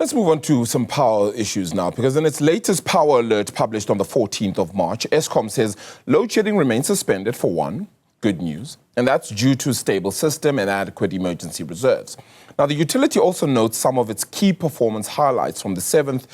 Let's move on to some power issues now, because in its latest power alert published on the 14th of March, Eskom says load shedding remains suspended for one, good news, and that's due to a stable system and adequate emergency reserves. Now, the utility also notes some of its key performance highlights from the 7th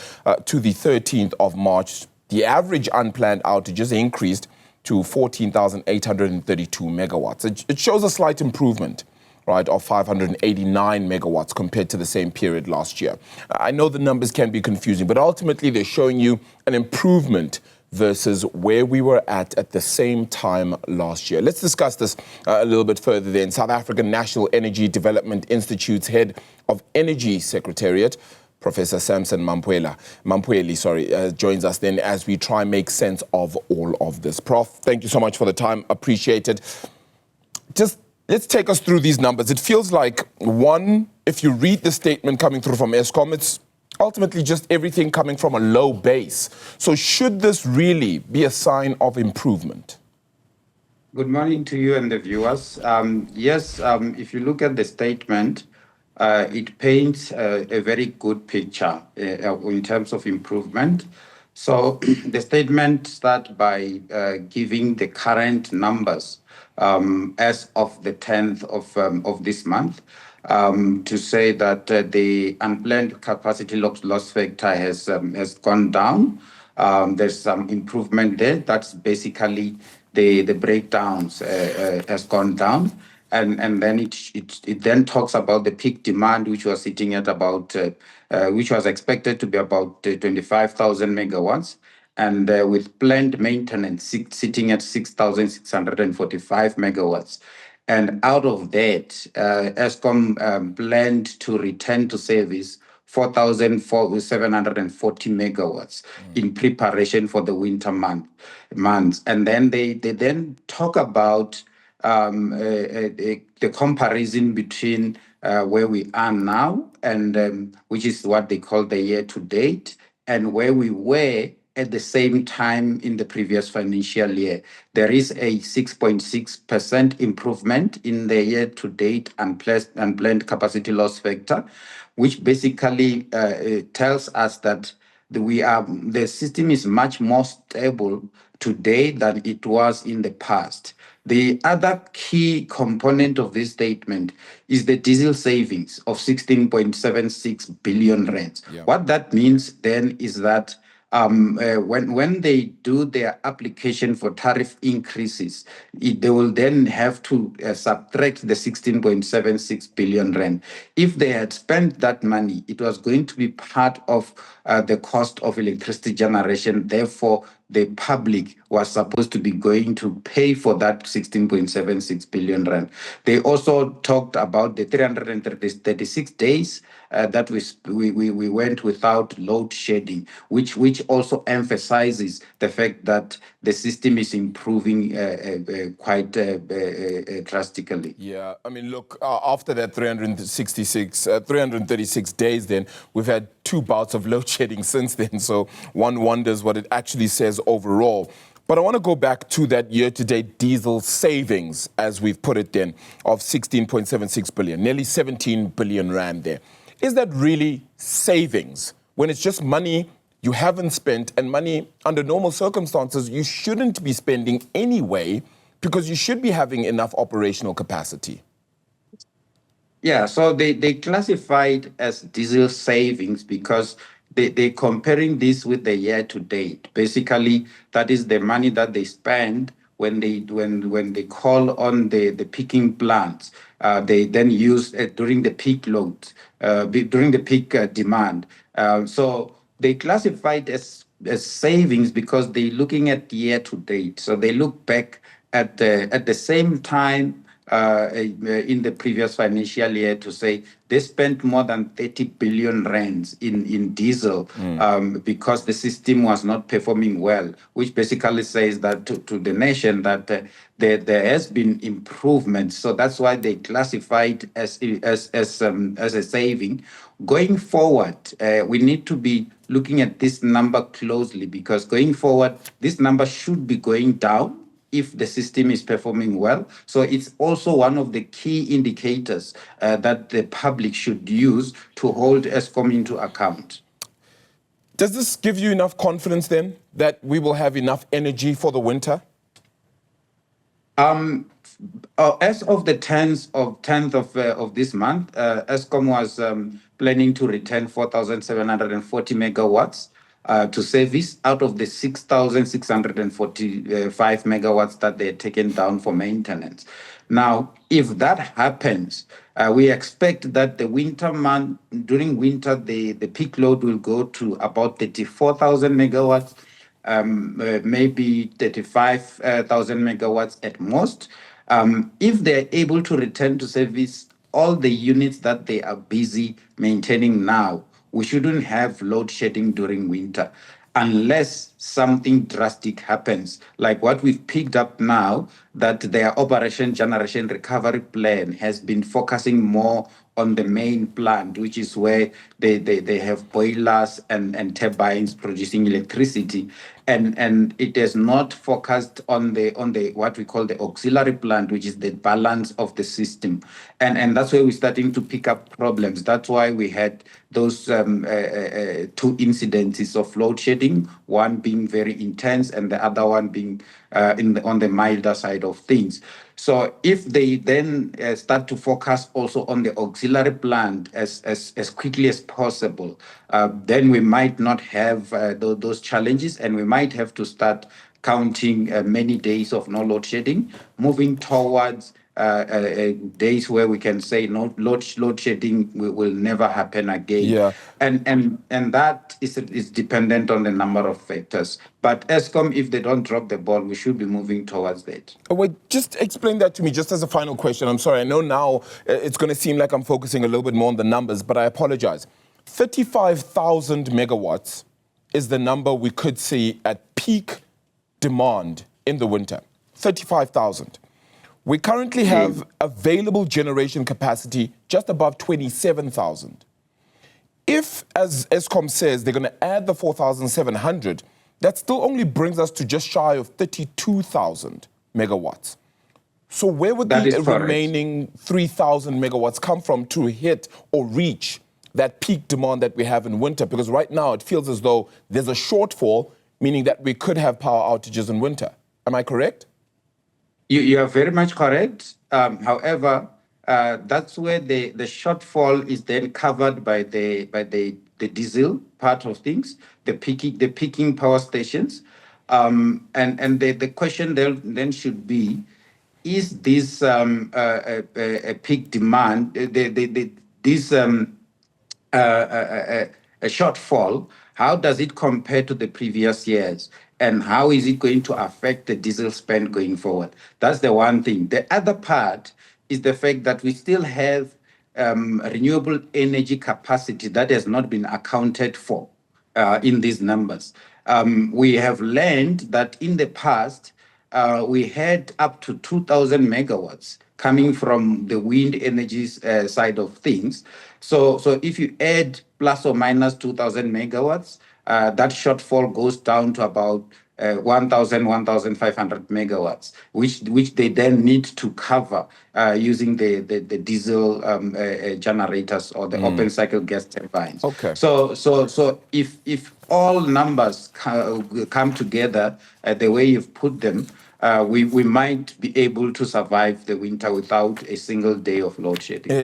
to the 13th of March. The average unplanned outages increased to 14,832 megawatts. It shows a slight improvement, right, of 589 megawatts compared to the same period last year. I know the numbers can be confusing, but ultimately they're showing you an improvement versus where we were at the same time last year. Let's discuss this a little bit further then. South African National Energy Development Institute's head of Energy Secretariat, Professor Sampson Mamphweli, joins us then as we try and make sense of all of this. Prof, thank you so much for the time. Appreciate it. Let's take us through these numbers. It feels like, one, if you read the statement coming through from Eskom, it's ultimately just everything coming from a low base. So should this really be a sign of improvement? Good morning to you and the viewers. Yes, if you look at the statement, it paints a very good picture in terms of improvement. So the statement starts by giving the current numbers as of the 10th of this month, to say that the unplanned capacity loss factor has gone down. There's some improvement there. That's basically the breakdowns has gone down. And then it then talks about the peak demand, which was sitting at about, which was expected to be about 25,000 megawatts. And with planned maintenance sitting at 6,645 megawatts. And out of that, Eskom planned to return to service 4,740 megawatts in preparation for the winter months. And then they then talk about the comparison between where we are now and which is what they call the year to date, and where we were at the same time in the previous financial year. There is a 6.6% improvement in the year-to-date unplanned capacity loss factor, which basically tells us that the system is much more stable today than it was in the past. The other key component of this statement is the diesel savings of 16.76 billion rands. Yeah. What that means then is that when they do their application for tariff increases, they will then have to subtract the 16.76 billion rand. If they had spent that money, it was going to be part of the cost of electricity generation. Therefore, the public was supposed to be going to pay for that 16.76 billion rand. They also talked about the 336 days that we went without load shedding, which also emphasizes the fact that the system is improving quite drastically. Yeah, I mean, look, after that 336 days then, we've had 2 bouts of load shedding since then, so one wonders what it actually says overall. But I want to go back to that year-to-date diesel savings, as we've put it then, of 16.76 billion, nearly 17 billion rand there. Is that really savings when it's just money you haven't spent, and money under normal circumstances you shouldn't be spending anyway, because you should be having enough operational capacity? Yeah, so they classified as diesel savings because they're comparing this with the year to date. Basically, that is the money that they spend when they call on the picking plants. They then use during the peak loads, during the peak demand. So they classified as savings because they're looking at year to date. So they look back at the same time in the previous financial year to say they spent more than 30 billion rands in diesel because the system was not performing well, which basically says that to the nation that there has been improvement. So that's why they classified as a saving. Going forward, we need to be looking at this number closely, because going forward, this number should be going down if the system is performing well. So it's also one of the key indicators that the public should use to hold Eskom into account. Does this give you enough confidence then that we will have enough energy for the winter? As of the 10th of this month, Eskom was planning to return 4,740 megawatts to service out of the 6,645 megawatts that they had taken down for maintenance. Now, if that happens, we expect that the winter month, during winter, the peak load will go to about 34,000 megawatts, maybe 35,000 megawatts at most. If they're able to return to service all the units that they are busy maintaining now, we shouldn't have load shedding during winter unless something drastic happens, like what we've picked up now, that their Operation Generation Recovery Plan has been focusing more on the main plant, which is where they have boilers and turbines producing electricity. And it is not focused on the what we call the auxiliary plant, which is the balance of the system. And that's where we're starting to pick up problems. That's why we had those two incidences of load shedding, one being very intense and the other one being on the milder side of things. So if they then start to focus also on the auxiliary plant as quickly as possible, then we might not have those challenges, and we might have to start counting many days of no load shedding, moving towards days where we can say no load shedding will never happen again. Yeah. And that is dependent on the number of factors. But Eskom, if they don't drop the ball, we should be moving towards that. Wait, just explain that to me, just as a final question. I'm sorry, I know now it's going to seem like I'm focusing a little bit more on the numbers, but I apologize. 35,000 megawatts is the number we could see at peak demand in the winter. 35,000. We currently have available generation capacity just above 27,000. If, as Eskom says, they're going to add the 4,700, that still only brings us to just shy of 32,000 megawatts. So where would the remaining 3,000 megawatts come from to hit or reach that peak demand that we have in winter? Because right now it feels as though there's a shortfall, meaning that we could have power outages in winter. Am I correct? You are very much correct. However, that's where the shortfall is then covered by the diesel part of things, the peaking power stations, and the question then should be: is this a peak demand? This a shortfall, how does it compare to the previous years? And how is it going to affect the diesel spend going forward? That's the one thing. The other part is the fact that we still have renewable energy capacity that has not been accounted for in these numbers. We have learned that in the past, we had up to 2,000 megawatts coming from the wind energy side of things. So if you add plus or minus 2,000 megawatts, that shortfall goes down to about 1,000, 1,500 megawatts, which they then need to cover using the diesel generators or the open cycle gas turbines. Okay. So if all numbers come together the way you've put them, we might be able to survive the winter without a single day of load shedding.